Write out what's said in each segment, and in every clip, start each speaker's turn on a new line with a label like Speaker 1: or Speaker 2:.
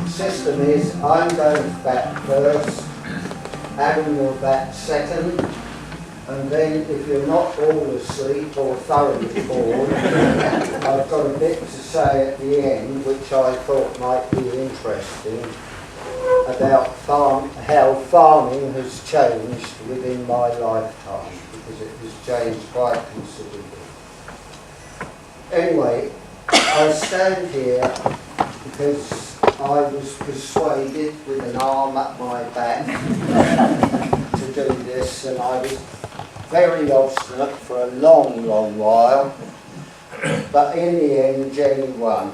Speaker 1: system is I'm going to bat first, Adam will bat second, and then if you're not all asleep or thoroughly bored, I've got a bit to say at the end which I thought might be interesting about how farming has changed within my lifetime, because it has changed quite considerably. Anyway, I stand here because I was persuaded with an arm up my back to do this, and I was very obstinate for a long, long while, but in the end Jenny won.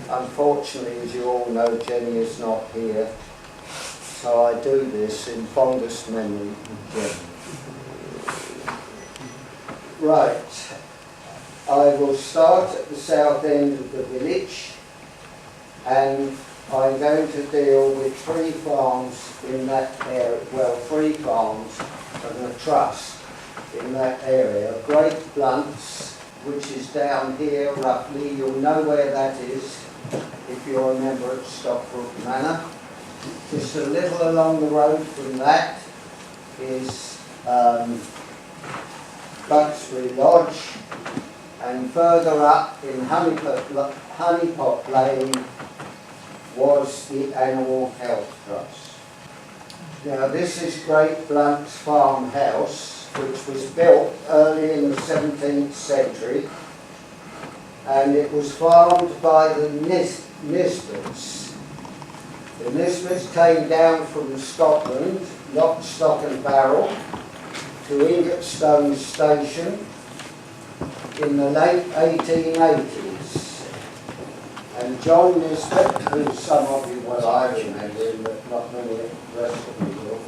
Speaker 1: Unfortunately, as you all know, Jenny is not here, so I do this in fondest memory of Jenny. Right, I will start at the south end of the village, and I'm going to deal with 3 farms in that area, well, 3 farms and a trust in that area. Great Blunts, which is down here roughly, you'll know where that is if you remember at Stockbrook Manor. Just a little along the road from that is Buxbury Lodge, and further up in Honeypot Lane was the Animal Health Trust. Now this is Great Blunt's farmhouse, which was built early in the 17th century, and it was farmed by the Nisbets. The Nisbets came down from Scotland, lock, stock and barrel, to Ingatstone Station in the late 1880s. And John Nisbet, who some of you, well I remember him, but not many of the rest of you will,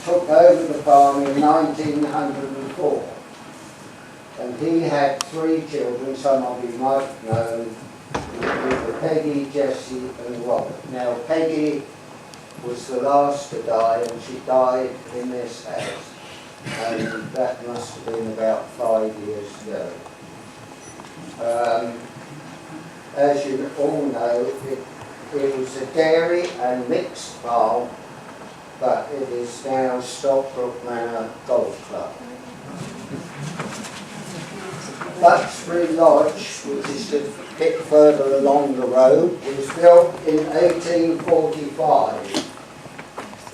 Speaker 1: took over the farm in 1904. And he had 3 children, some of you might know, with Peggy, Jessie and Robert. Now Peggy was the last to die, and she died in this house. And that must have been about 5 years ago. As you all know, it was a dairy and mixed farm, but it is now Stockbrook Manor Golf Club. Buxbury Lodge, which is a bit further along the road, was built in 1845.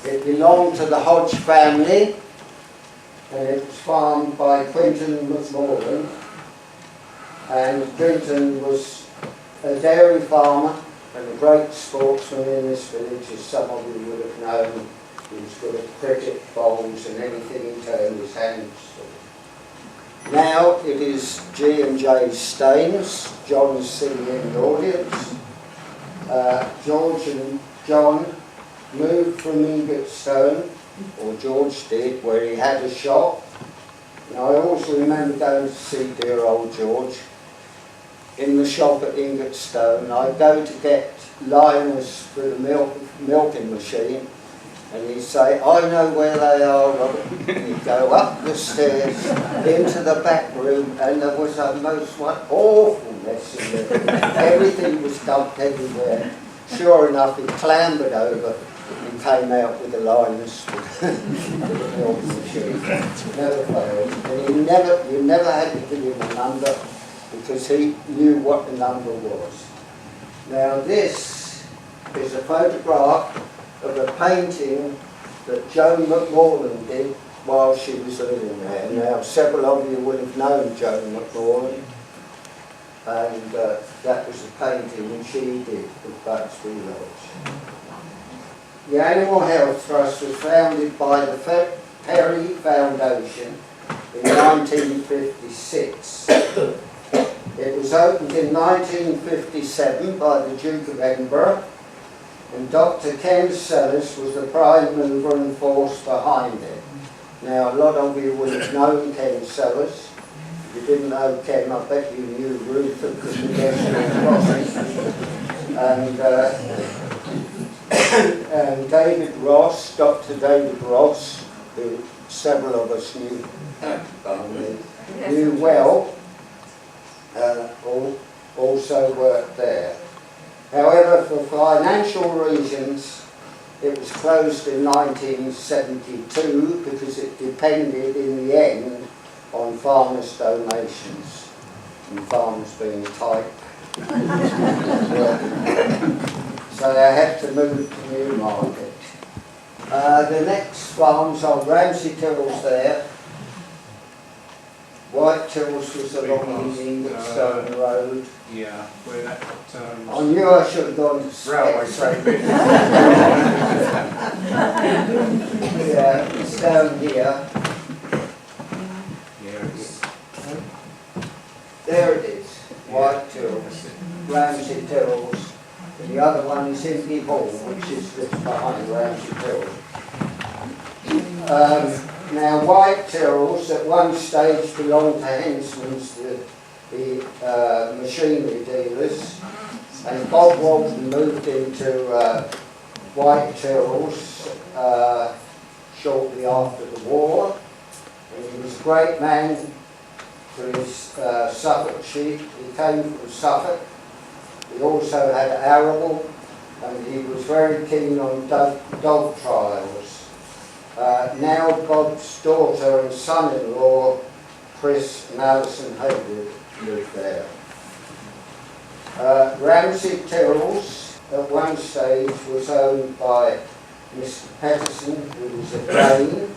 Speaker 1: It belonged to the Hodge family, and it was farmed by Quinton McMorland. And Quinton was a dairy farmer and a great sportsman in this village, as some of you would have known. He was good at cricket, bowls and anything he turned his hands to. Now it is G&J Staines. John's sitting in the audience. George and John moved from Ingatstone, or George did, where he had a shop. And I also remember going to see dear old George in the shop at Ingatstone. I'd go to get liners for the milking machine, and he'd say, I know where they are, Robert. And he'd go up the stairs into the back room, and there was a most awful mess in there. Everything was dumped everywhere. Sure enough, he clambered over and came out with the liners for the milking machine. Never failed. And you never had to give him a number, because he knew what the number was. Now this is a photograph of a painting that Joan McMorland did while she was living there. Now several of you would have known Joan McMorland, and that was a painting she did of Buxbury Lodge. The Animal Health Trust was founded by the Perry Foundation in 1956. It was opened in 1957 by the Duke of Edinburgh, and Dr. Ken Sellis was the prime mover and force behind it. Now, a lot of you would have known Ken Sellis. If you didn't know Ken, I bet you knew Ruth at the National Crossing. And David Ross, Dr. David Ross, who several of us knew well, also worked there. However, for financial reasons, it was closed in 1972 because it depended in the end on farmers' donations, and farmers being tight. So they had to move to Newmarket. The next farms are Ramsey Till's there. White Till's was along the Ingerstone Road.
Speaker 2: Yeah, where that
Speaker 1: I knew I should have gone to
Speaker 2: railway
Speaker 1: Specs. Yeah, it's down here.
Speaker 2: Yeah, it's
Speaker 1: There it is. White Till's, Ramsey Till's. And the other one is Impey Hall, which is just behind Ramsey Till's. Now, White Till's at one stage belonged to Hensman's, the machinery dealers, and Bob Walton moved into White Till's shortly after the war. And he was a great man for his Suffolk sheep. He came from Suffolk. He also had arable, and he was very keen on dog trials. Now Bob's daughter and son-in-law, Chris and Alison Haywood, live there. Ramsey Till's at one stage was owned by Mr. Patterson, who was a Dane.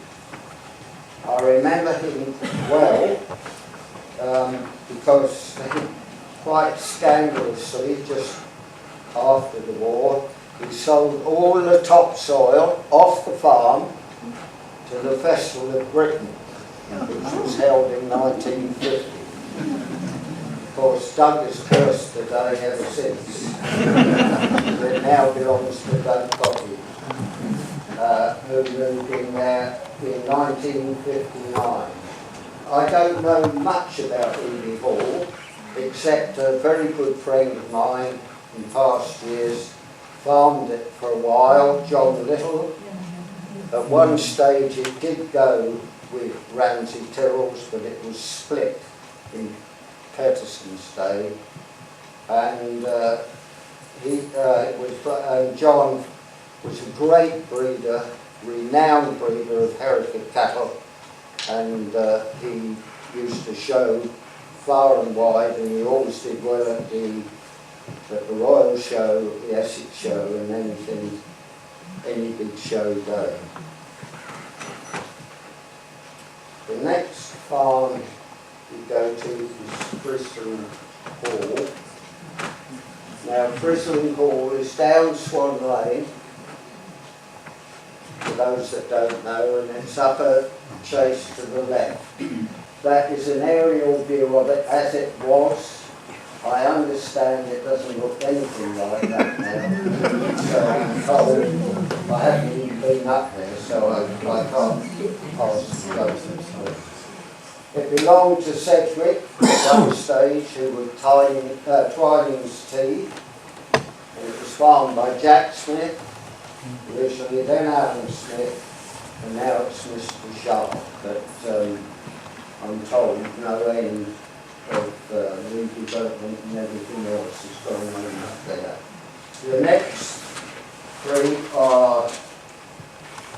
Speaker 1: I remember him well because quite scandalously, just after the war, he sold all the topsoil off the farm to the Festival of Britain, which was held in 1950. Of course, Doug has cursed the day ever since. It now belongs to Doug Coffey, who moved in there in 1959. I don't know much about Ely Hall, except a very good friend of mine in past years farmed it for a while, John Little. At one stage it did go with Ramsey Till's, but it was split in Patterson's day. And John was a great breeder, renowned breeder of Hereford cattle, and he used to show far and wide, and he always did well at the Royal Show, the Essex Show, and any big show going. The next farm we go to is Frizzling Hall. Now, Frizzling Hall is down Swan Lane, for those that don't know, and it's up a chase to the left. That is an aerial view of it as it was. I understand it doesn't look anything like that now. So I'm told I haven't even been up there, so I can't pass judgment. It belonged to Sedgwick at one stage, who were Twining's tea. And it was farmed by Jack Smith, originally, then Alan Smith, and now it's Mr. Sharp. But I'm told no end of redevelopment and everything else is going on up there. The next three are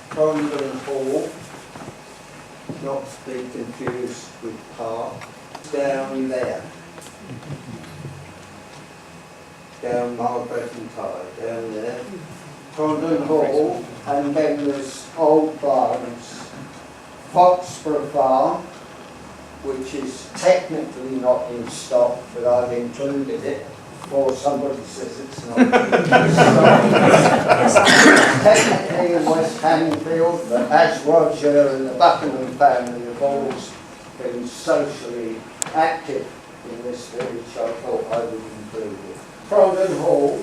Speaker 1: Cromwell Hall, not to be confused with Park, down there. Down Margaret and Tye, down there. Cromwell Hall, and then there's Old Barnes, Foxborough Farm, which is technically not in stock, but I've included it, or somebody says it's not. It's technically in West Hanningfield, but as Roger and the Buckingham family have always been socially active in this village, I thought I would include it. Cromwell Hall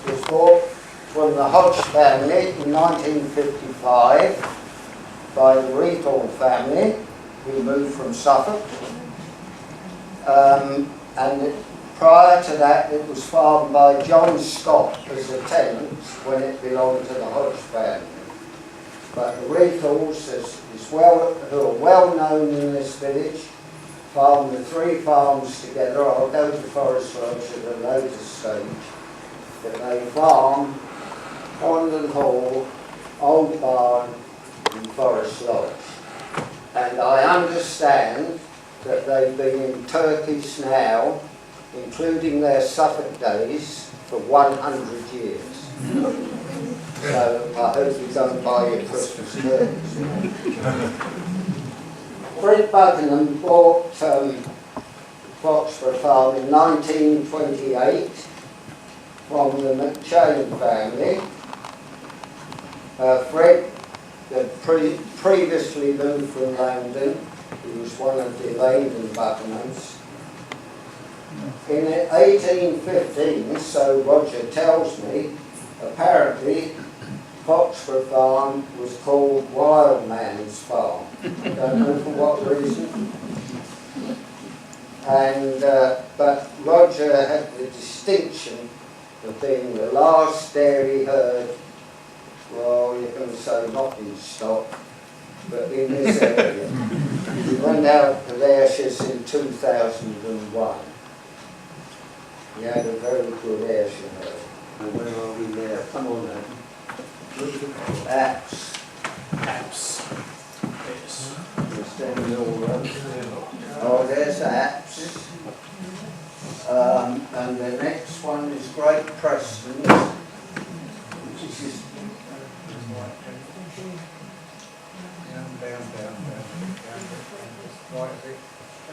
Speaker 1: was bought from the Hodge family in 1955 by the Rethorn family, who moved from Suffolk, and prior to that it was farmed by John Scott as a tenant when it belonged to the Hodge family. But the Rethorns, who are well known in this village, farmed the three farms together. I'll go to Forest Lodge at a later stage. that they farm Condon Hall, Old Barn and Forest Lodge. And I understand that they've been in Turkish now, including their Suffolk days, for 100 years. So I hope you don't buy your Christmas turkeys. Fred Buckingham bought Foxborough Farm in 1928 from the McChain family. Fred had previously moved from Langdon. He was one of the Langdon Buckinghams. In 1815, so Roger tells me, apparently Foxborough Farm was called Wild Man's Farm. I don't know for what reason. And but Roger had the distinction of being the last dairy herd, well, you're going to say not in stock, but in this area. We went out to Ayrshire in 2001. We had a very good Ayrshire herd. And where are we there? Come on then. Look at apps.
Speaker 2: Apps. Yes.
Speaker 1: Oh, there's apps. And the next one is Great Preston, which is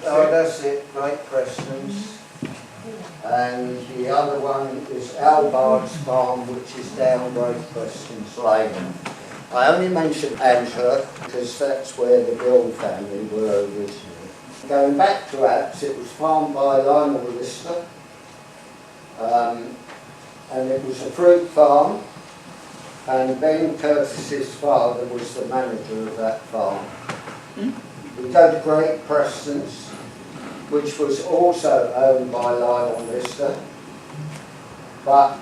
Speaker 1: oh, that's it, Great Preston's. And the other one is Albard's Farm, which is down Great Preston's Lane. I only mention Antwerp because that's where the Gill family were originally. Going back to Apps, it was farmed by Lionel Lister, and it was a fruit farm, and Ben Curtis's father was the manager of that farm. We go to Great Preston's, which was also owned by Lionel Lister, but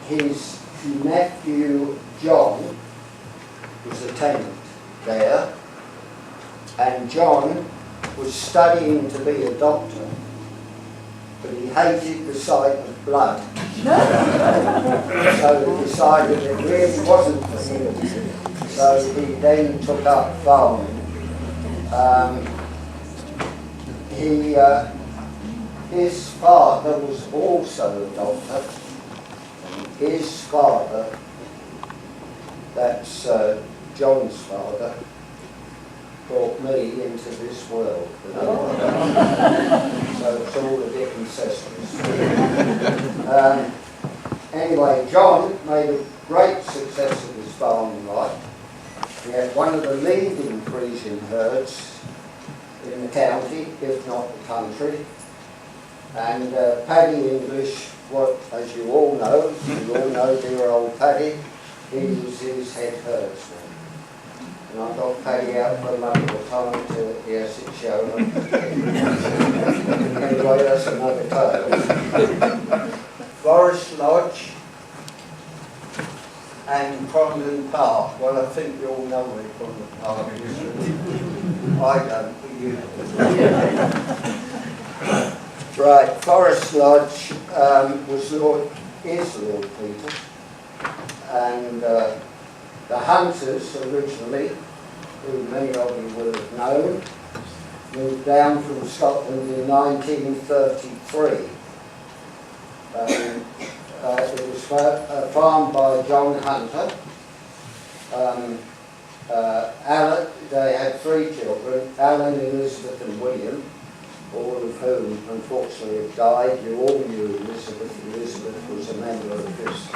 Speaker 1: his nephew John was a tenant there, and John was studying to be a doctor, but he hated the sight of blood. So he decided it really wasn't for him. So he then took up farming. His father was also a doctor, and his father, that's John's father, brought me into this world. So it's all a bit incestuous. Anyway, John made a great success of his farming life. He had one of the leading Frisian herds in the county, if not the country. And Paddy English, what, as you all know dear old Paddy, he was his head herdsman. And I got Paddy out for a number of times to the Essex show. Anyway, that's another tale. Forest Lodge and Cromlin Park. Well, I think you all know where Cromlin Park is. I don't, but you do. Right, Forest Lodge is Lord Peter. And the Hunters originally, who many of you will have known, moved down from Scotland in 1933. It was farmed by John Hunter. Alan, they had 3 children, Alan, Elizabeth and William, all of whom unfortunately have died. You all knew Elizabeth. Elizabeth was a member of this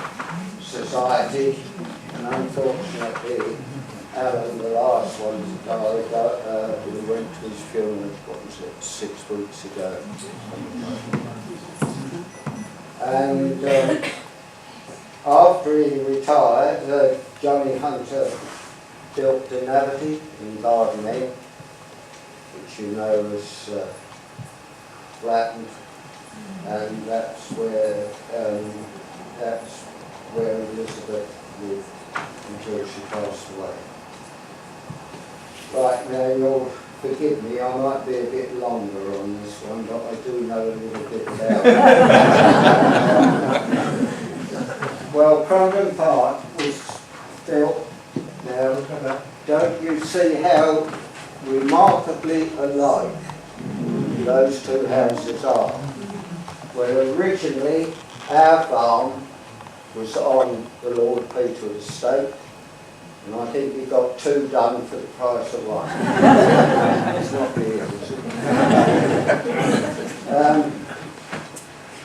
Speaker 1: society, and unfortunately Alan, the last one, died. We went to his funeral, what was it, 6 weeks ago. And after he retired, Johnny Hunter built the Navity in Garden End, which you know was flattened, and that's where Elizabeth lived until she passed away. Right, now you'll forgive me, I might be a bit longer on this one, but I do know a little bit about it. exactly alike, those two houses are. Where originally our farm was on the Lord Peter estate, and I think we got two done for the price of one. It's not real, is it?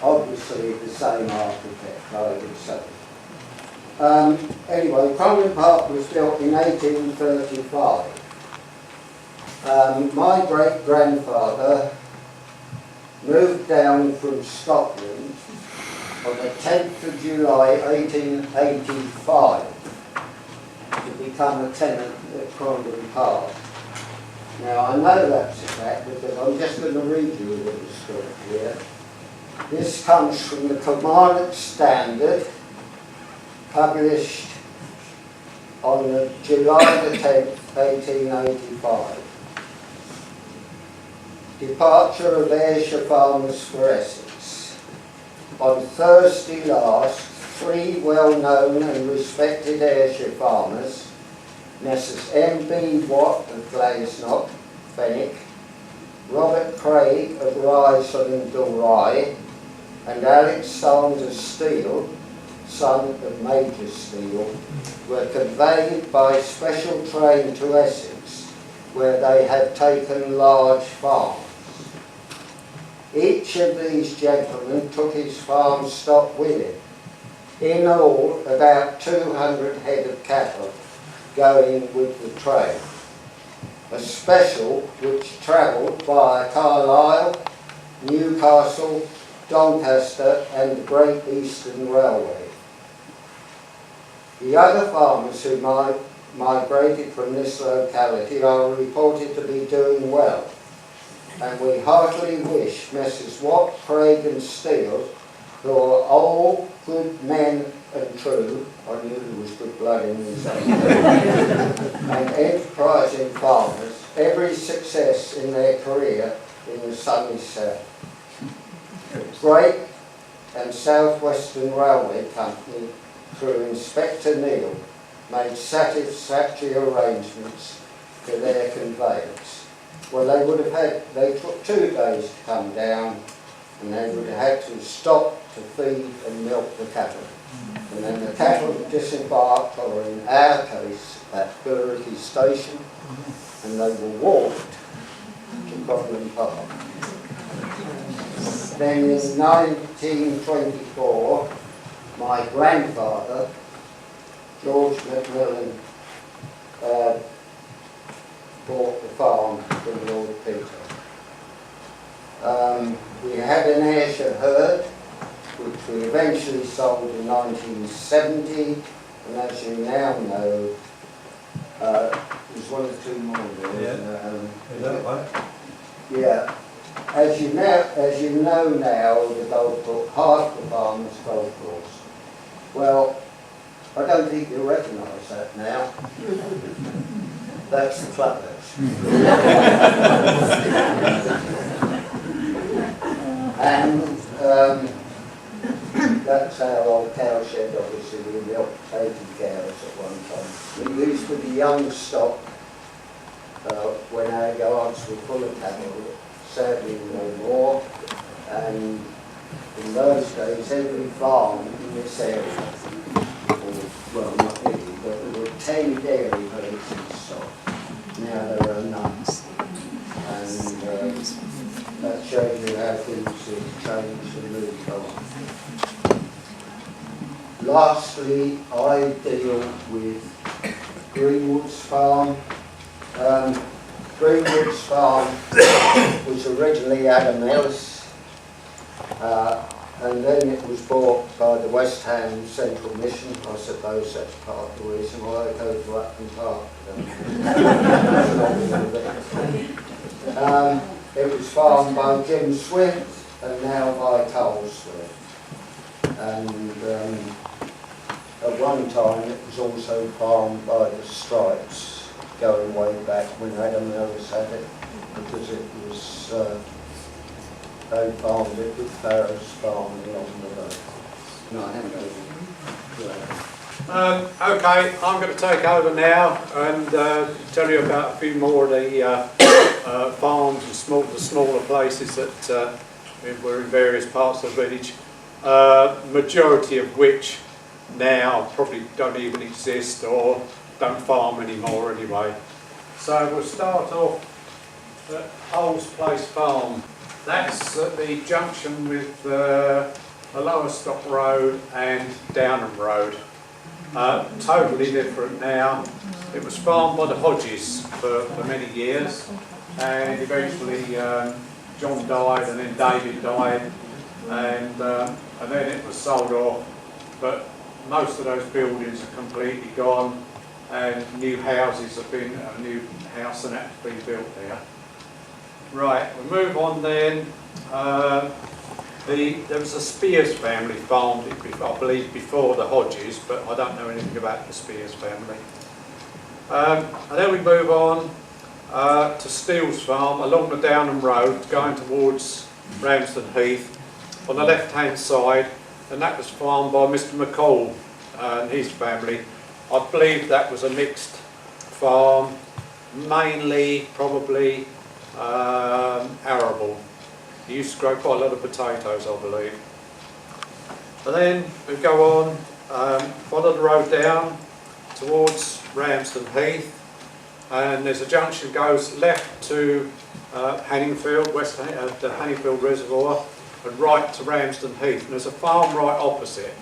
Speaker 1: Obviously the same architect, I would say. Anyway, Cromley Park was built in 1835. My great-grandfather moved down from Scotland on the 10th of July 1885 to become a tenant at Cromley Park. Now I know that's a fact because I'm just going to read you a little story here. This comes from the Kilmarnock Standard, published on July the 10th, 1885. Departure of Ayrshire farmers for Essex. On Thursday last, 3 well-known and respected Ayrshire farmers, Messrs. M.B. Watt of Glaisnock, Fenwick, Robert Craig of Ryson and Dalry, and Alex Sanders Steele, son of Major Steele, were conveyed by special train to Essex, where they had taken large farms. Each of these gentlemen took his farm stock with him. In all, about 200 head of cattle going with the train. A special which travelled via Carlisle, Newcastle, Doncaster and the Great Eastern Railway. The other farmers who migrated from this locality are reported to be doing well, and we heartily wish Messrs. Watt, Craig and Steele, who are all good men and true, I knew there was good blood in these and enterprising farmers, every success in their career in the sunny south. The Great and South Western Railway Company, through Inspector Neal, made satisfactory arrangements for their conveyance. Well, they took 2 days to come down, and they would have had to stop to feed and milk the cattle. And then the cattle disembarked, or in our case, at Gurricky Station, and they were walked to Cromley Park. Then in 1924, my grandfather, George Macmillan, bought the farm from Lord Peter. We had an Ayrshire herd, which we eventually sold in 1970, and as you now know, there's 1 or 2 more there.
Speaker 3: Yeah. Is that right?
Speaker 1: Yeah. As you know now, the golf course, half the farm is golf course. Well, I don't think you'll recognise that now. That's the clubhouse. And that's our old cow shed, obviously, with the 80 cows at one time. We used to be young stock when our yards were full of cattle, sadly no more. And in those days, every farm in this area, well, not really, but there were 10 dairy herds in stock. Now there are none. And that shows you how things have changed and moved on. Lastly, I deal with Greenwood's farm. Greenwood's farm was originally Adam Ellis, and then it was bought by the West Ham Central Mission. I suppose that's part of the reason why I go to Upton Park. It was farmed by Jim Swift and now by Cole Swift. And at one time it was also farmed by the Stripes, going way back when Adam Ellis had it, because it was, they farmed it with Farrow's farm along the road. No, I haven't okay, I'm going to take over now and tell you about a few more of the
Speaker 2: farms and smaller places that were in various parts of the village, majority of which now probably don't even exist or don't farm anymore anyway. So we'll start off at Hull's Place Farm. That's at the junction with the Lowestoft Road and Downham Road. Totally different now. It was farmed by the Hodges for many years, and eventually John died and then David died, and then it was sold off, but most of those buildings are completely gone, and new houses have been, a new house and that's been built there. Right, we move on then. There was a Spears family farmed it, I believe, before the Hodges, but I don't know anything about the Spears family. And then we move on to Steele's farm along the Downham Road, going towards Ramsden Heath, on the left-hand side, and that was farmed by Mr. McCall and his family. I believe that was a mixed farm, mainly probably arable. He used to grow quite a lot of potatoes, I believe. And then we go on, follow the road down towards Ramsden Heath, and there's a junction goes left to Hanningfield, the Hanningfield Reservoir, and right to Ramsden Heath. And there's a farm right opposite,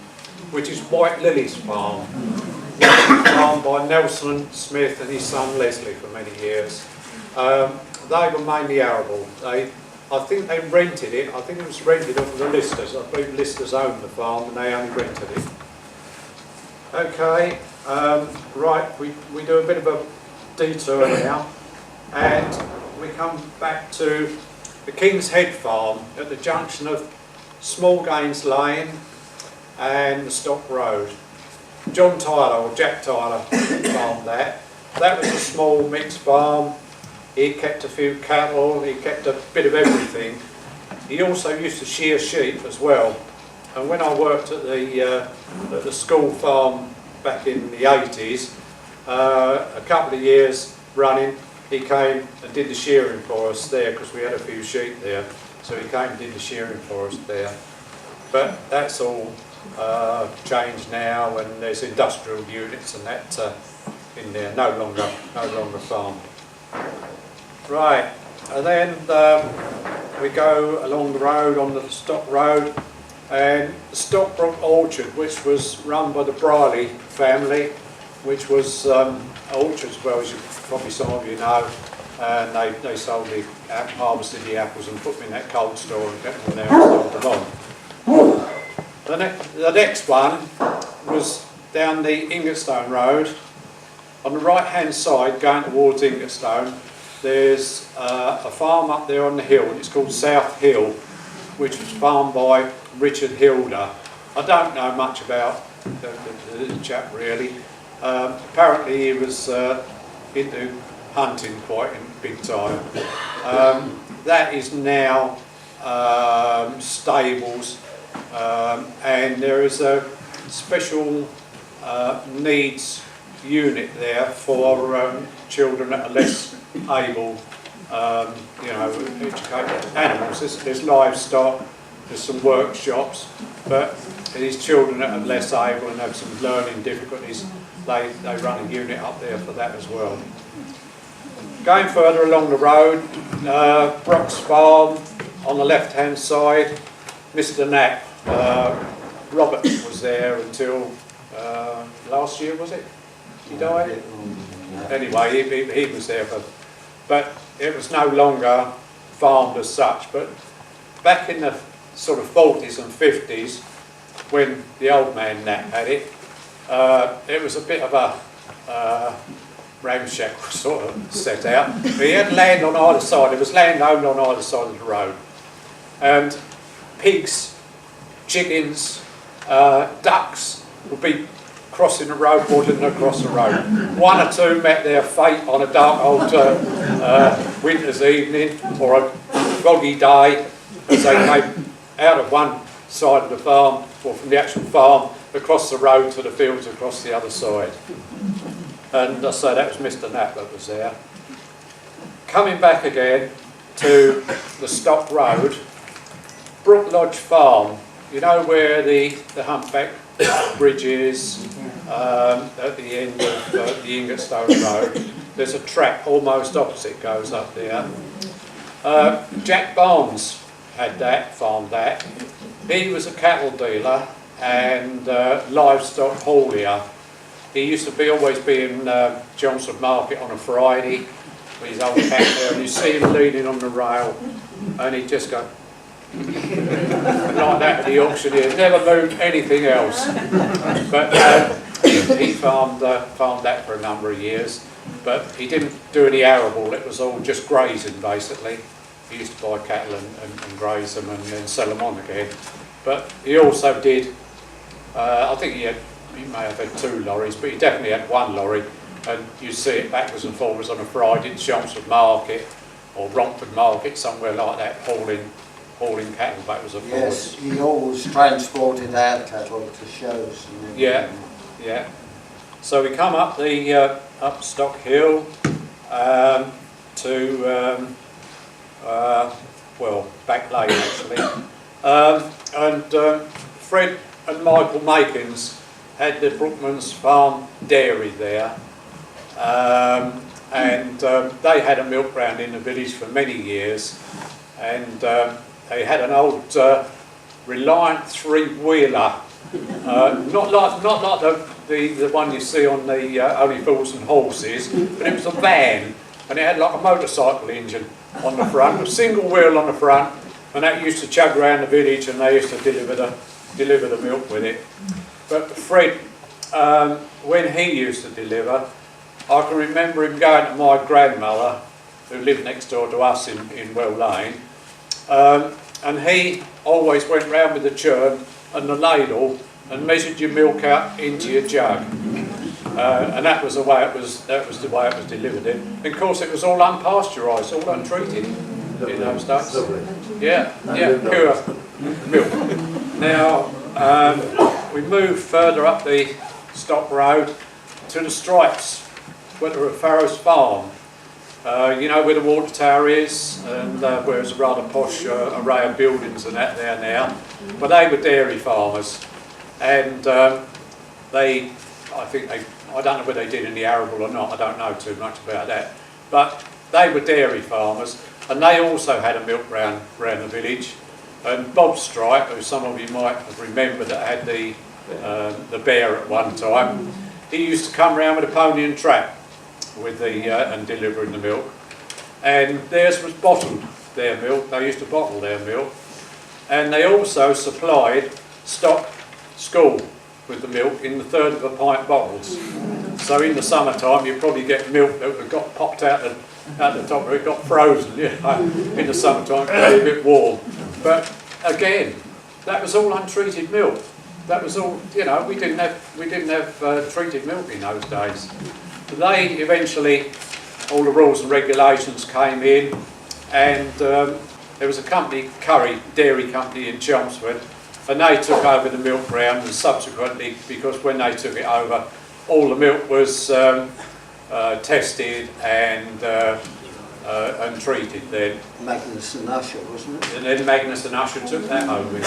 Speaker 2: which is White Lily's farm, farmed by Nelson Smith and his son Leslie for many years. They were mainly arable. I think they rented it. I think it was rented off of the Listers. I believe Listers owned the farm and they only rented it. Okay, right, we do a bit of a detour now, and we come back to the King's Head farm at the junction of Smallgains Lane and the Stock Road. John Tyler, or Jack Tyler, farmed that. That was a small mixed farm. He kept a few cattle, he kept a bit of everything. He also used to shear sheep as well. And when I worked at the school farm back in the 80s, a couple of years running, he came and did the shearing for us there, because we had a few sheep there. So he came and did the shearing for us there. But that's all changed now, and there's industrial units and that in there, no longer farmed. Right, and then we go along the road on the Stock Road, and the Stockbrook Orchard, which was run by the Briley family, which was orchards, well, as you probably some of you know, and they sold harvested the apples and put them in that cold store and kept them there and sold them on. The next one was down the Ingatstone Road. On the right hand side, going towards Ingatstone, there's a farm up there on the hill, and it's called South Hill, which was farmed by Richard Hilder. I don't know much about the chap really. Apparently he was into hunting quite in big time. That is now stables, and there is a special needs unit there for children that are less able, educate animals. There's livestock, there's some workshops, but these children that are less able and have some learning difficulties, they run a unit up there for that as well. Going further along the road, Brock's Farm on the left hand side, Mr. Knapp, Robert was there until last year, was it? He died? Anyway, he was there, but it was no longer farmed as such. But back in the sort of 40s and 50s, when the old man Knapp had it, it was a bit of a ramshackle sort of set out. But he had land on either side. There was land owned on either side of the road. And pigs, chickens, ducks would be crossing the road, waddling across the road. One or two met their fate on a dark old winter's evening or a foggy day as they came out of one side of the farm, or from the actual farm, across the road to the fields across the other side. And so that was Mr. Knapp that was there. coming back again to the Stock Road, Brook Lodge Farm, you know where the Humpback Bridge is, at the end of the Ingatstone Road. There's a track almost opposite goes up there. Jack Barnes had that, farmed that. He was a cattle dealer and livestock haulier. He used to always be in Chelmsford Market on a Friday with his old cat there, and you see him leaning on the rail, and he'd just go like that at the auctioneer. Never moved anything else. But he farmed that for a number of years. But he didn't do any arable. It was all just grazing basically. He used to buy cattle and graze them and then sell them on again. But he also did. I think he may have had 2 lorries, but he definitely had 1 lorry, and you see it backwards and forwards on a Friday at Chelmsford Market or Romford Market, somewhere like that, hauling cattle backwards and forwards.
Speaker 1: Yes, he always transported our cattle to shows. And
Speaker 2: yeah. So we come up the up Stock Hill to well, Back Lane actually, and Fred and Michael Makins had the Brookman's Farm dairy there, and they had a milk round in the village for many years, and they had an old Reliant 3-wheeler, not like the one you see on the Only Fools and Horses, but it was a van, and it had like a motorcycle engine on the front, a single wheel on the front, and that used to chug around the village, and they used to deliver the milk with it. But Fred, when he used to deliver, I can remember him going to my grandmother, who lived next door to us in Well Lane, and he always went round with the churn and the ladle and measured your milk out into your jug, and that was the way it was delivered in. And of course, it was all unpasteurised, all untreated in those days. Yeah, pure milk. Now we moved further up the Stock Road to the Stripes, where the Farrow's Farm. You know where the water tower is, and where it's a rather posh array of buildings and that there now. But they were dairy farmers, and I don't know whether they did any arable or not, I don't know too much about that. But they were dairy farmers, and they also had a milk round the village. And Bob Stripe, who some of you might have remembered that had the bear at one time, he used to come round with a pony and trap with and delivering the milk. And theirs was bottled, their milk. They used to bottle their milk. And they also supplied Stock School with the milk in the 1/3 of a pint bottles. So in the summertime you probably get milk that got popped out the top, or it got frozen, you know, in the summertime, a bit warm. But again, that was all untreated milk. That was all, you know, we didn't have treated milk in those days. But they eventually, all the rules and regulations came in, and there was a company, Curry Dairy Company in Chelmsford, and they took over the milk round, and subsequently, because when they took it over, all the milk was tested and treated then.
Speaker 1: Magnus and Usher, wasn't it?
Speaker 2: And then Magnus and Usher took that over.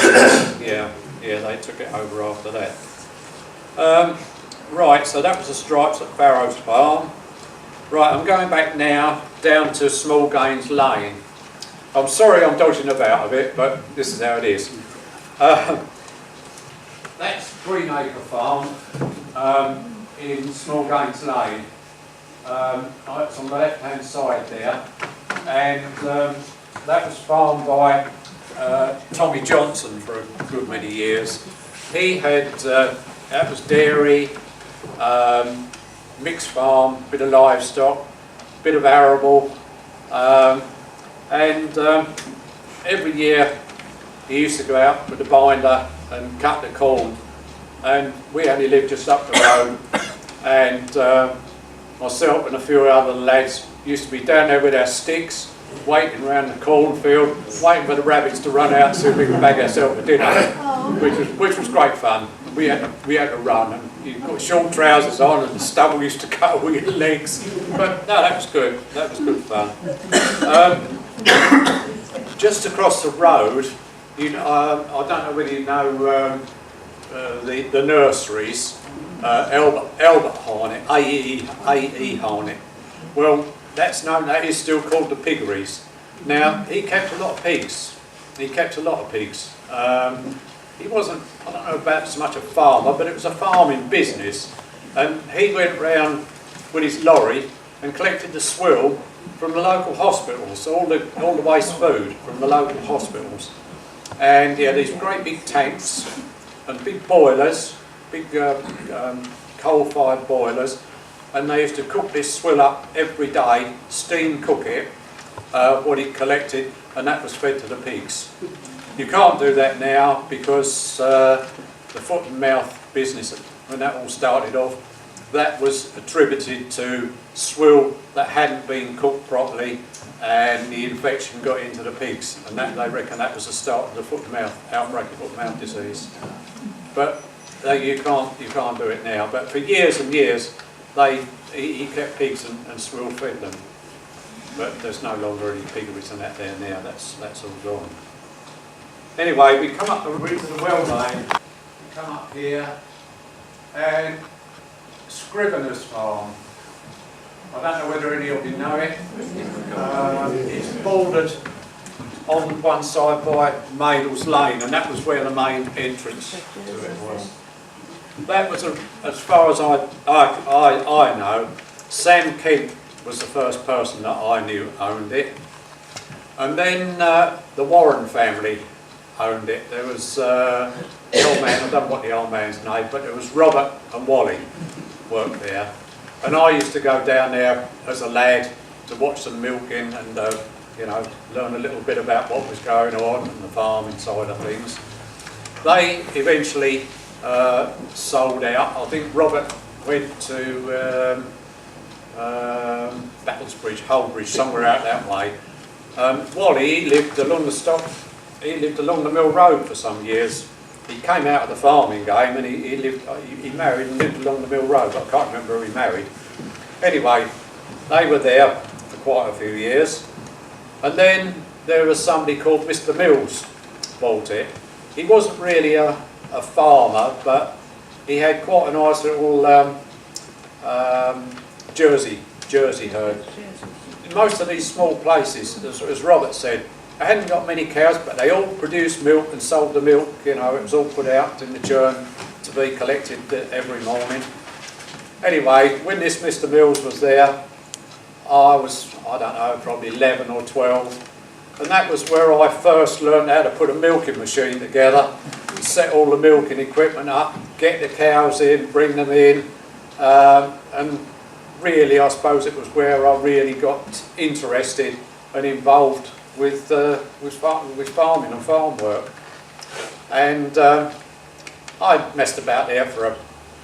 Speaker 2: Yeah, they took it over after that. Right, so that was the Stripes at Farrow's Farm. Right, I'm going back now down to Small Gaines Lane. I'm sorry I'm dodging about a bit, but this is how it is. That's Green Acre Farm in Small Gaines Lane. It's on the left-hand side there, and that was farmed by Tommy Johnson for a good many years. He had, that was dairy, mixed farm, bit of livestock, bit of arable, and every year he used to go out with the binder and cut the corn, and we only lived just up the road, and myself and a few other lads used to be down there with our sticks, waiting around the cornfield, waiting for the rabbits to run out so we could bag ourselves for dinner. which was great fun. We had to run, and you got short trousers on, and the stubble used to cut all your legs. But no, that was good. That was good fun. Just across the road, you know, I don't know whether you know the nurseries, Albert Harnett, A.E. Harnett. Well, that is still called the piggeries. Now, he kept a lot of pigs. He wasn't, I don't know about so much a farmer, but it was a farming business. And he went round with his lorry and collected the swill from the local hospitals, all the waste food from the local hospitals. And he had these great big tanks and big boilers, big coal-fired boilers, and they used to cook this swill up every day, steam cook it, what he collected, and that was fed to the pigs. You can't do that now because the foot and mouth business, when that all started off, that was attributed to swill that hadn't been cooked properly, and the infection got into the pigs, and that they reckon that was the start of the foot and mouth outbreak of foot and mouth disease. But you can't do it now. But for years and years, he kept pigs and swill fed them. But there's no longer any piggeries and that there now. That's all gone. Anyway, we come up the route to the well lane. We come up here, and Scrivener's Farm. I don't know whether any of you know it. It's bordered on one side by Maidles Lane, and that was where the main entrance to it was. That was, as far as I know, Sam Kent was the first person that I knew owned it. And then the Warren family owned it. There was the old man, I don't know what the old man's name, but it was Robert and Wally worked there. And I used to go down there as a lad to watch them milking and you know, learn a little bit about what was going on and the farming side of things. They eventually sold out. I think Robert went to Battlesbridge, Hullbridge, somewhere out that way. Wally, he lived along the Mill Road for some years. He came out of the farming game, and he married and lived along the Mill Road. I can't remember who he married. Anyway, they were there for quite a few years. And then there was somebody called Mr. Mills bought it. He wasn't really a farmer, but he had quite a nice little Jersey herd. In most of these small places, as Robert said, they hadn't got many cows, but they all produced milk and sold the milk. You know, it was all put out in the churn to be collected every morning. Anyway, when this Mr. Mills was there, I was, I don't know, probably 11 or 12. And that was where I first learned how to put a milking machine together, set all the milking equipment up, get the cows in, bring them in. And really, I suppose it was where I really got interested and involved with farming and farm work. And I messed about there for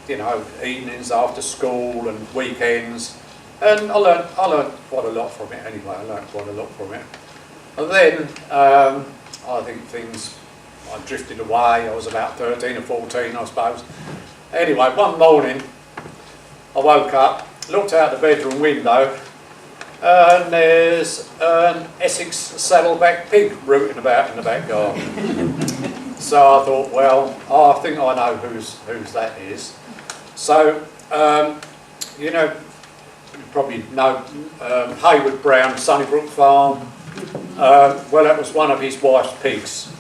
Speaker 2: evenings after school and weekends, and I learned quite a lot from it. Anyway, And then I think I drifted away. I was about 13 or 14, I suppose. Anyway, one morning I woke up, looked out the bedroom window, and there's an Essex saddleback pig rooting about in the back garden. So I thought, well, I think I know whose that is. So, you probably know Hayward Brown, Sunnybrook Farm. Well, that was one of his wife's pigs.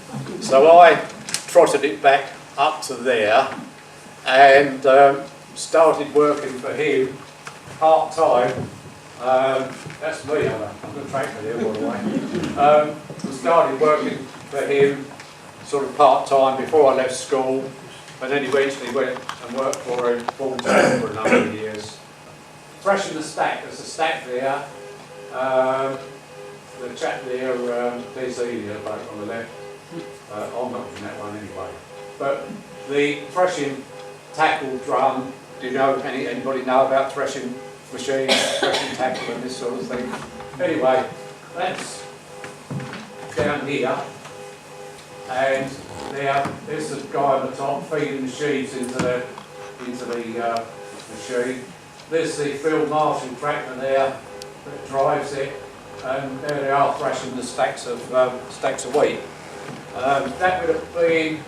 Speaker 2: So I trotted it back up to there and started working for him part-time. That's me, I'm going to tractor there, by the way. Started working for him sort of part-time before I left school, and then eventually went and worked for him full-time for a number of years. Threshing the stack, there's a stack there. The chap there, there's the bloke on the left. I'm not in that one anyway. But the threshing tackle drum, do you know, anybody know about threshing machines, threshing tackle and this sort of thing? Anyway, that's down here. And There's the guy on the top feeding the sheaves into the machine. There's the field marshal tractor there that drives it, and there they are thrashing the stacks of wheat. That would have been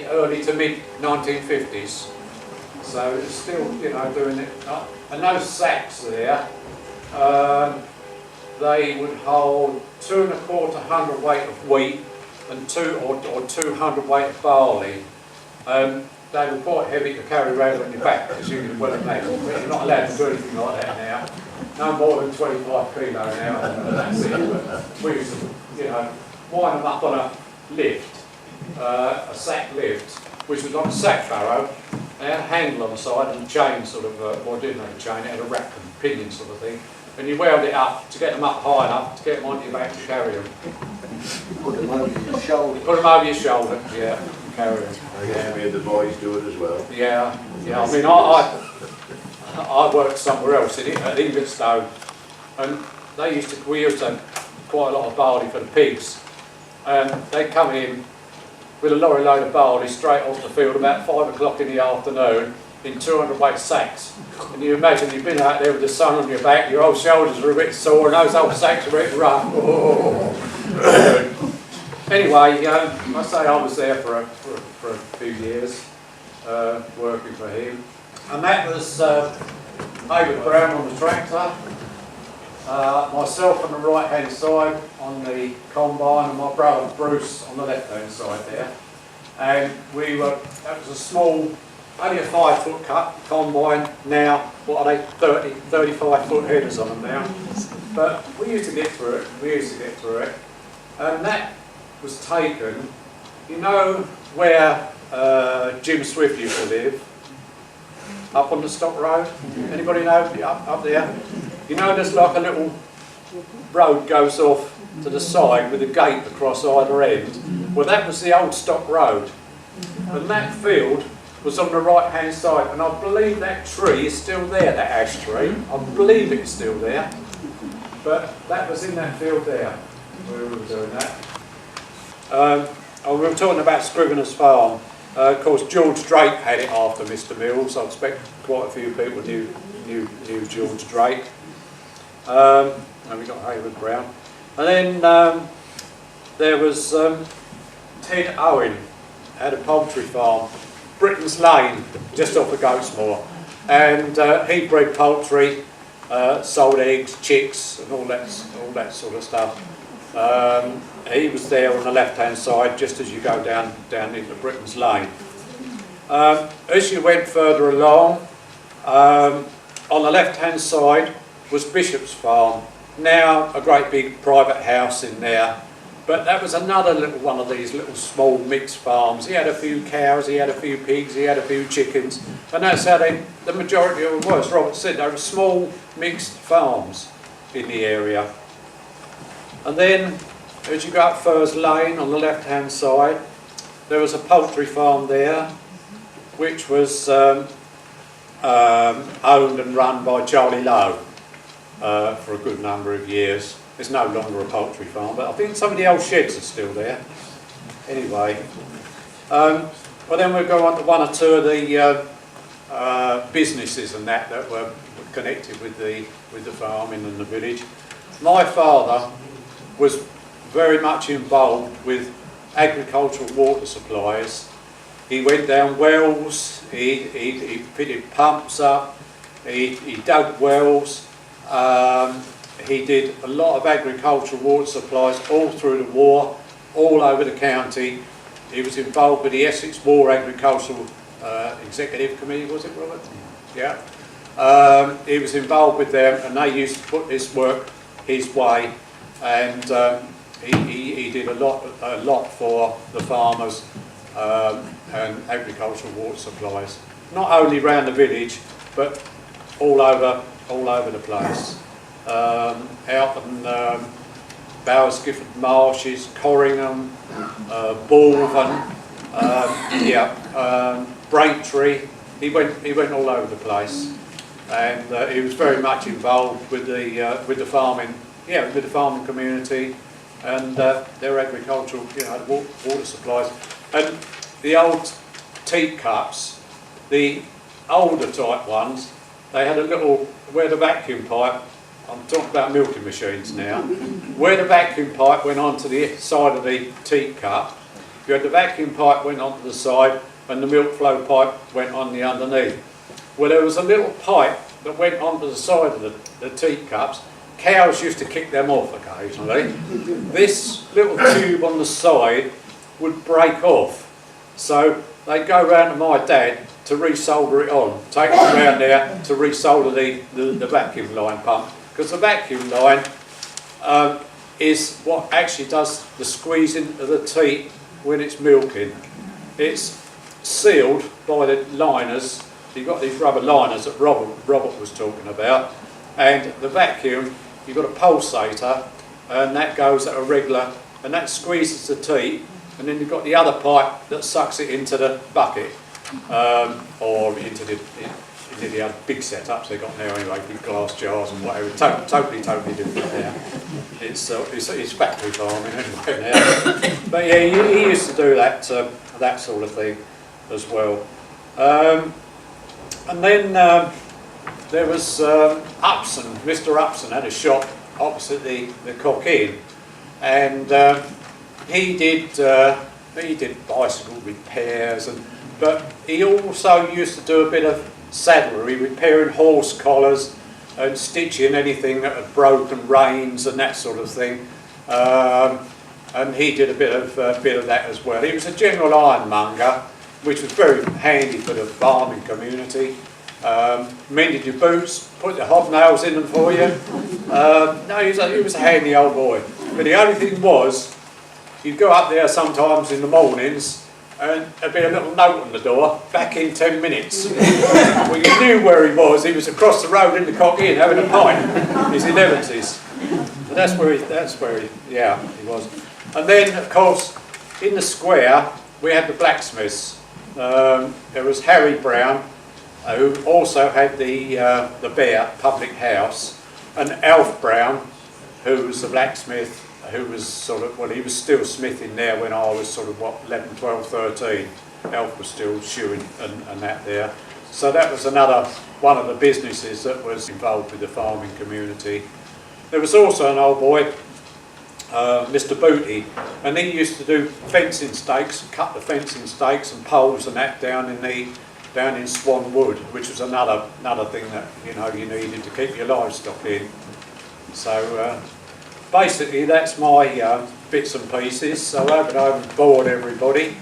Speaker 2: early to mid 1950s. So it's still, you know, doing it. And those sacks there, they would hold 2 1/4 hundredweight of wheat and 200 weight of barley. They were quite heavy to carry around on your back, as you can well imagine. But you're not allowed to do anything like that now. No more than 25 kilo now, and that's it. But we used to, you know, wind them up on a lift, a sack lift, which was like a sack barrow. They had a handle on the side and a chain sort of, well, it didn't have a chain, it had a rack and pinion sort of thing. And you weld it up to get them up high enough to get them onto your back to carry them.
Speaker 1: Put them over your shoulder.
Speaker 2: Put them over your shoulder, yeah, carry them.
Speaker 4: I guess made the boys do it as well.
Speaker 2: Yeah. I mean, I worked somewhere else at Ingerstone, and we used to have quite a lot of barley for the pigs. And they'd come in with a lorry load of barley straight off the field about 5 o'clock in the afternoon in 200 weight sacks. And you imagine you've been out there with the sun on your back, your old shoulders are a bit sore, and those old sacks are a bit rough. Anyway, I say I was there for a few years, working for him. And that was David Brown on the tractor, myself on the right hand side on the combine, and my brother Bruce on the left hand side there. And that was a small, only a 5 foot cut combine. Now, what are they, 35 foot headers on them now. But we used to get through it, and that was taken, you know where Jim Swift used to live? Up on the Stock Road? Anybody know? Up there? You know there's like a little road goes off to the side with a gate across either end? Well, that was the old Stock Road. And that field was on the right hand side, and I believe that tree is still there, that ash tree. I believe it's still there. But that was in that field there, where we were doing that. We were talking about Scrivener's Farm. Of course, George Drake had it after Mr. Mills. I expect quite a few people knew George Drake. And we got Hayward Brown. And then there was Ted Owen, had a poultry farm, Britain's Lane, just off of Goatsmoor. And he bred poultry, sold eggs, chicks, and all that sort of stuff. He was there on the left-hand side, just as you go down into Britain's Lane. As you went further along, on the left-hand side was Bishop's Farm. Now a great big private house in there, but that was another little one of these little small mixed farms. He had a few cows, he had a few pigs, he had a few chickens, and that's how the majority of them was. Robert said they were small mixed farms in the area. And then, as you go up Furs Lane on the left-hand side, there was a poultry farm there, which was owned and run by Charlie Lowe for a good number of years. It's no longer a poultry farm, but I think some of the old sheds are still there. Anyway, well then we'll go on to one or two of the businesses and that were connected with the farming and the village. My father was very much involved with agricultural water supplies. He went down wells, he fitted pumps up, he dug wells, he did a lot of agricultural water supplies all through the war, all over the county. He was involved with the Essex War Agricultural Executive Committee, was it, Robert? Yeah. He was involved with them, and they used to put this work his way, and he did a lot for the farmers and agricultural water supplies, not only around the village but all over the place. Out in Bowers Gifford Marshes, Corringham, Balvan, Braintree. He went all over the place, and he was very much involved with the farming yeah, with the farming community and their agricultural, you know, water supplies. And the old teacups, the older type ones, they had a little, where the vacuum pipe, I'm talking about milking machines now, where the vacuum pipe went onto the side of the teacup, you had the vacuum pipe went onto the side and the milk flow pipe went on the underneath. Well, there was a little pipe that went onto the side of the teacups. Cows used to kick them off occasionally. This little tube on the side would break off. So they'd go round to my dad to resolder it on, take it around there to resolder the vacuum line pump. Because the vacuum line is what actually does the squeezing of the teat when it's milking. It's sealed by the liners. You've got these rubber liners that Robert was talking about, and the vacuum, you've got a pulsator, and that goes at a regular, and that squeezes the teat, and then you've got the other pipe that sucks it into the bucket, or into the other big setups they've got now anyway, big glass jars and whatever. Totally different now. It's factory farming anyway now. But yeah, he used to do that sort of thing as well. And then there was Upson. Mr. Upson had a shop opposite the Cock Inn, and he did bicycle repairs, but he also used to do a bit of saddlery, repairing horse collars and stitching anything that had broken, reins and that sort of thing. And he did a bit of that as well. He was a general ironmonger, which was very handy for the farming community. Mended your boots, put the hobnails in them for you. No, he was a handy old boy. But the only thing was, you'd go up there sometimes in the mornings and there'd be a little note on the door, back in 10 minutes. Well, you knew where he was. He was across the road in the Cock Inn having a pint, his 11s. But that's where he was. And then, of course, in the square, we had the blacksmiths. There was Harry Brown, who also had the Bear public house, and Alf Brown, who was the blacksmith, who was sort of, well, he was still smithing there when I was sort of, 11, 12, 13. Alf was still shoeing and that there. So that was another one of the businesses that was involved with the farming community. There was also an old boy, Mr. Booty, and he used to do fencing stakes, cut the fencing stakes and poles and that down in Swan Wood, which was another thing that you needed to keep your livestock in. So basically that's my bits and pieces. So I hope I haven't bored everybody.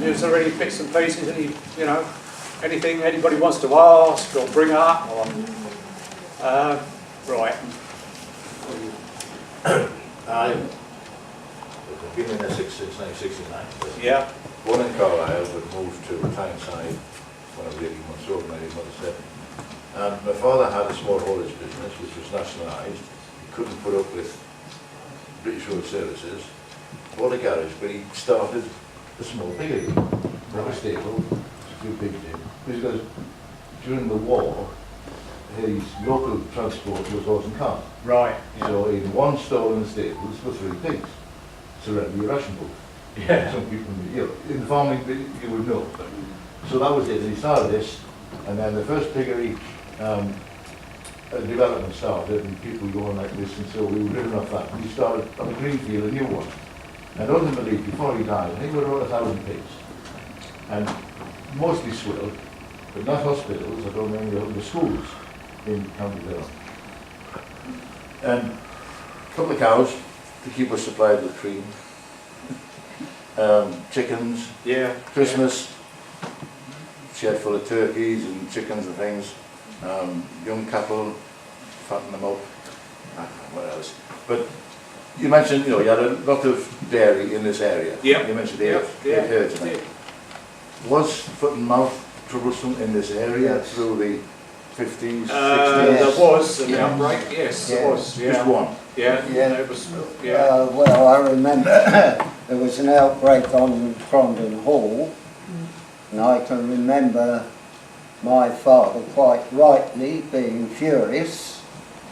Speaker 2: Is there any bits and pieces, anything anybody wants to ask or bring up? Or right.
Speaker 4: I've been in there since 1969.
Speaker 2: Yeah.
Speaker 4: Born in Carlisle, but moved to Tyneside when I was 18 months old, married mother 7. And my father had a small haulage business which was nationalised. He couldn't put up with British Road Services or the garage, but he started a small piggery, not a stable, just a few pigs in. Because during the war, his local transport was horse and cart.
Speaker 2: Right.
Speaker 4: Yeah. So in one stall in the stables were 3 pigs, surrounding your ration book.
Speaker 2: Yeah.
Speaker 4: Some people, in the farming, you would know. So that was it. And he started this, and then the first piggery development started, and people going like this, and so we were living off that. And he started on a greenfield, a new one. And ultimately, before he died, I think we were about 1,000 pigs, and mostly swill, but not hospitals. I don't know the schools in County Durham. And a couple of cows to keep us supplied with cream. Chickens, Christmas, shed full of turkeys and chickens and things, young cattle, fatten them up, what else. But you mentioned, you had a lot of dairy in this area.
Speaker 2: Yeah.
Speaker 4: You mentioned eight herds. Was foot and mouth troublesome in this area through the 50s, 60s?
Speaker 2: There was an outbreak, yes, there was. Yeah.
Speaker 4: Just one?
Speaker 2: Yeah, it was,
Speaker 1: well, I remember there was an outbreak on Crondon Hall, and I can remember my father quite rightly being furious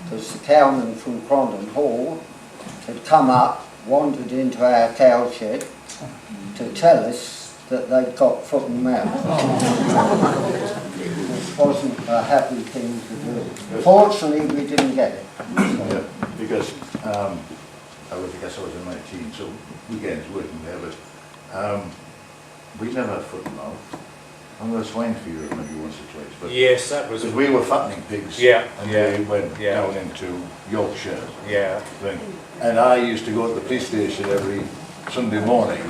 Speaker 1: because the cowman from Crondon Hall had come up, wandered into our cowshed to tell us that they'd got foot and mouth. Which wasn't a happy thing to do. Fortunately, we didn't get it.
Speaker 4: Yeah, because I guess I was in 19, so weekends working there, but we never had foot and mouth. I'm going to swine fever maybe once or twice, but
Speaker 2: Yes, that was.
Speaker 4: because we were fattening pigs,
Speaker 2: Yeah,
Speaker 4: and
Speaker 2: yeah,
Speaker 4: they went
Speaker 2: yeah.
Speaker 4: down into Yorkshire
Speaker 2: Yeah.
Speaker 4: thing. And I used to go to the police station every Sunday morning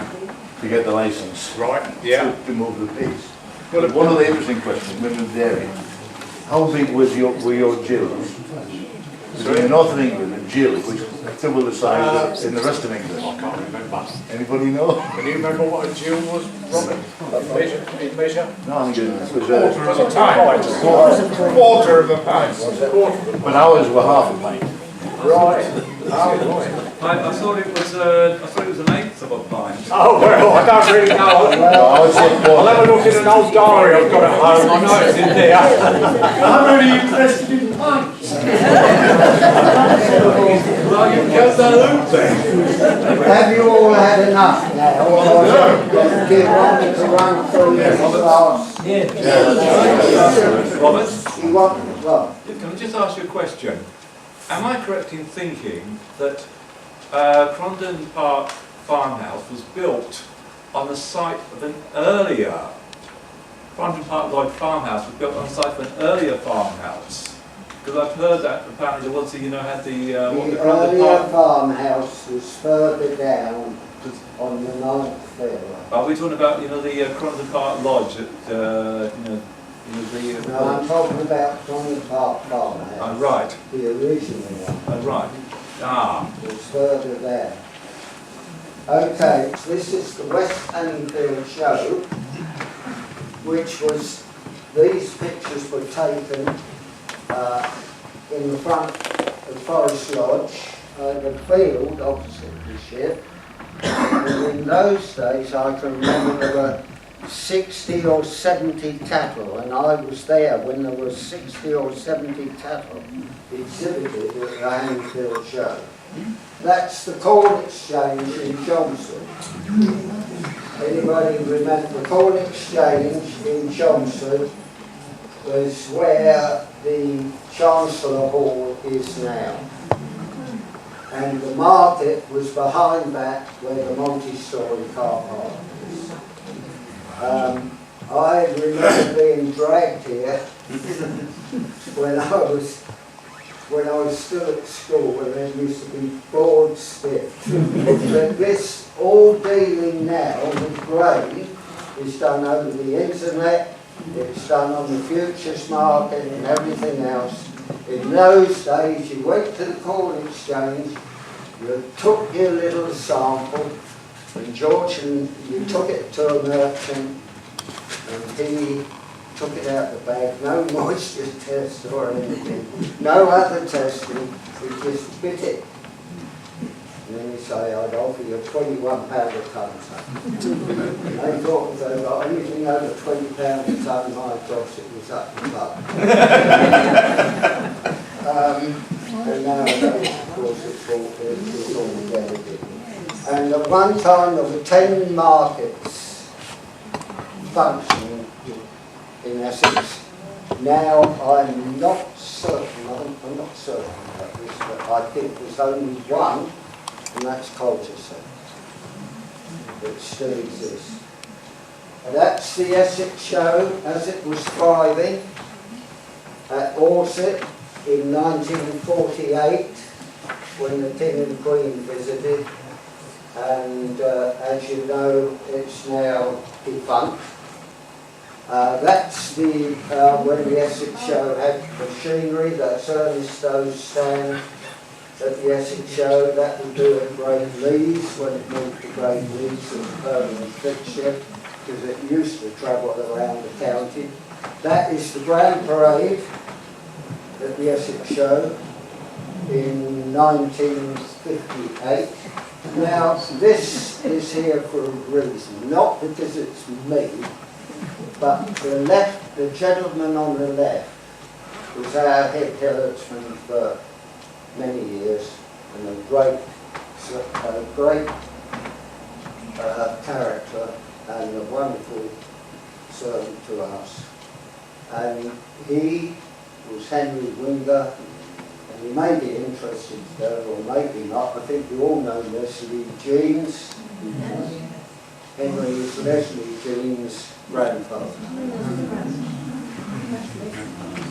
Speaker 4: to get the license
Speaker 2: Right. Yeah.
Speaker 4: to move the pigs.
Speaker 2: Well,
Speaker 4: One of the interesting questions, when we were in dairy, how big were your gills? In the north of England, a gill was double the size in the rest of England.
Speaker 2: I can't remember.
Speaker 4: Anybody know?
Speaker 2: Can you remember what a Jill was, Robert? In measure?
Speaker 4: No, I think it was
Speaker 2: Quarter of a pint. Quarter of a pint.
Speaker 4: but ours were half a pint.
Speaker 2: Right. Oh,
Speaker 3: I thought it was an eighth of a pint.
Speaker 2: Oh, well, I don't really know.
Speaker 4: No, I would say
Speaker 2: I'll
Speaker 4: quarter.
Speaker 2: have a look in an old diary I've got at home. I know it's in there.
Speaker 3: I'm only interested in pints. Well, you get that out there.
Speaker 1: Have you all had enough now? Or do you want me to run through this last?
Speaker 3: Robert,
Speaker 1: You want, well,
Speaker 3: can I just ask you a question? Am I correct in thinking that Crondon Park farmhouse was built on the site of an earlier, Crondon Park Lodge farmhouse was built on the site of an earlier farmhouse? Because I've heard that apparently there was, had the what
Speaker 1: the
Speaker 3: the Crondon
Speaker 1: earlier
Speaker 3: Park.
Speaker 1: farmhouse was further down on the ninth field.
Speaker 3: Are we talking about, the Crondon Park Lodge at,
Speaker 1: No, I'm talking about Crondon Park farmhouse.
Speaker 3: right,
Speaker 1: The original one
Speaker 3: right. Ah,
Speaker 1: was further there. Okay, this is the West Anfield show, which was, these pictures were taken in the front of Forest Lodge, the field opposite the ship. And in those days, I can remember there were 60 or 70 cattle, and I was there when there were 60 or 70 cattle exhibited at the Anfield show. That's the Corn Exchange in Chelmsford. Anybody remember the Corn Exchange in Chelmsford was where the Chancellor Hall is now. And the market was behind that where the multi-storey car park is. I remember being dragged here when I was still at school, and there used to be board stiff. But this all dealing now with grain is done over the internet, it's done on the futures market and everything else. In those days you went to the Corn Exchange, you took your little sample, and you took it to a merchant, and he took it out the bag, no moisture test or anything, no other testing, he just bit it. And then you say, I'd offer you £21 a tonne. And they thought if they got anything over £20 a tonne, my gosh, it was up and up. And nowadays, of course, it's all together. And at one time there were 10 markets functioning in Essex. Now I'm not certain about this, but I think there's only one, and that's Colchester, that still exists. And that's the Essex show as it was thriving at Orsett in 1948 when the King and Queen visited, and as you know it's now defunct. That's the when the Essex show had machinery. That's Ernest Stowe's stand at the Essex show. That would do at Great Lees when it moved to Great Lees as a permanent fixture, because it used to travel around the county. That is the Grand Parade at the Essex show in 1958. Now this is here for a reason, not because it's me, but the gentleman on the left was our head herdsman for many years, and a great character and a wonderful servant to us. And he was Henry Winger, and you may be interested though, or maybe not. I think you all know Leslie Jeans. Henry is Leslie Jeans' grandfather.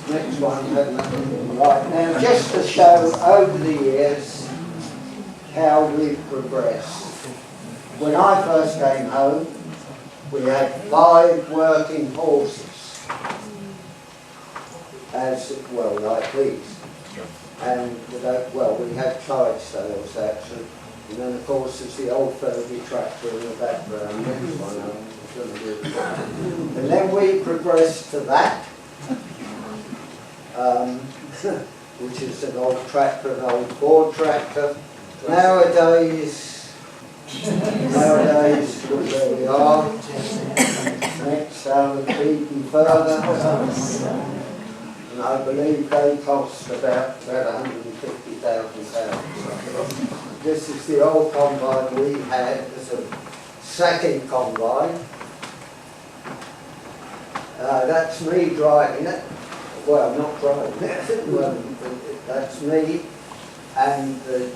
Speaker 1: Next one, right now, just to show over the years how we've progressed. When I first came home, we had 5 working horses, as well, like these. And well, we had Clydesdales actually, and then of course there's the old Fergie tractor in the background. Next one, and then we progressed to that, which is an old tractor, an old Ford tractor. Nowadays, look where we are. Next, even further. And I believe they cost about £150,000. This is the old combine we had as a sacking combine. That's me driving it. Well, not driving it. Well, that's me and the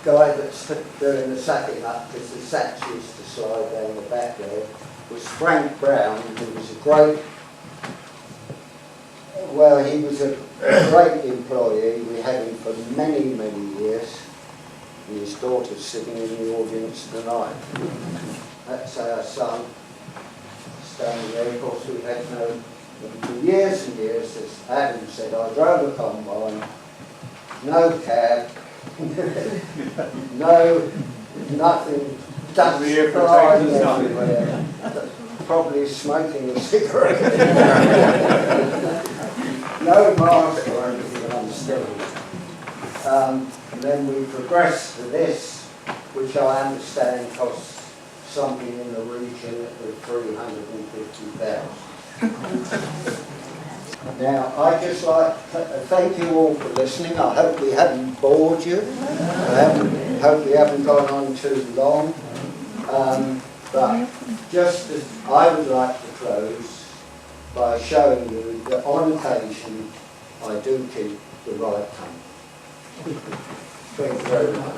Speaker 1: guy that's doing the sacking up, because the sacks used to slide down the back there, was Frank Brown, who was a great, well, he was a great employee. We had him for many, many years. And his daughter's sitting in the audience tonight. That's our son standing there. Of course, we had no, for years and years, as Adam said, I drove a combine, no cab, no, nothing, dust flying everywhere. Probably smoking a cigarette. No mask or anything, I'm still. And then we progressed to this, which I understand costs something in the region of 350,000. Now, I'd just like to thank you all for listening. I hope we haven't bored you. I hope we haven't gone on too long. But just as I would like to close by showing you that on occasion I do keep the right tongue. Thank you very much.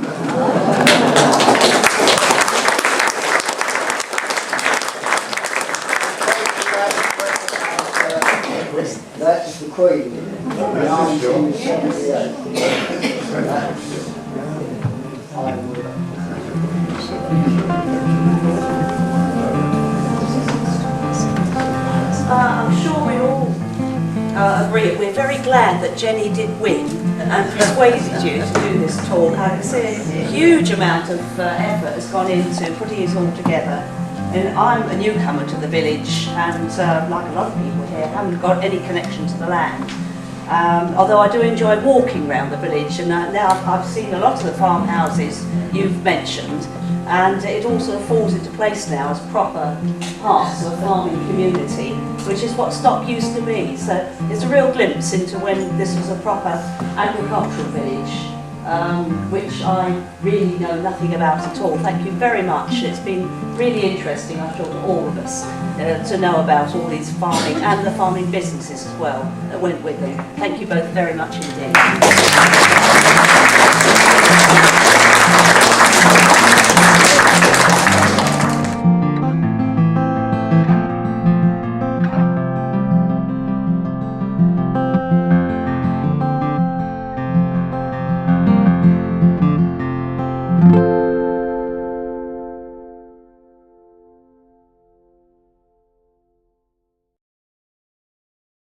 Speaker 1: That's the Queen, 1978.
Speaker 5: I'm sure we all agree. We're very glad that Jenny did win and persuaded you to do this talk. I can see a huge amount of effort has gone into putting it all together. And I'm a newcomer to the village, and like a lot of people here, haven't got any connection to the land. Although I do enjoy walking around the village, and now I've seen a lot of the farmhouses you've mentioned, and it also falls into place now as proper parts of a farming community, which is what Stock used to be. So it's a real glimpse into when this was a proper agricultural village, which I really know nothing about at all. Thank you very much. It's been really interesting, I'm sure, to all of us to know about all these farming and the farming businesses as well that went with them. Thank you both very much indeed.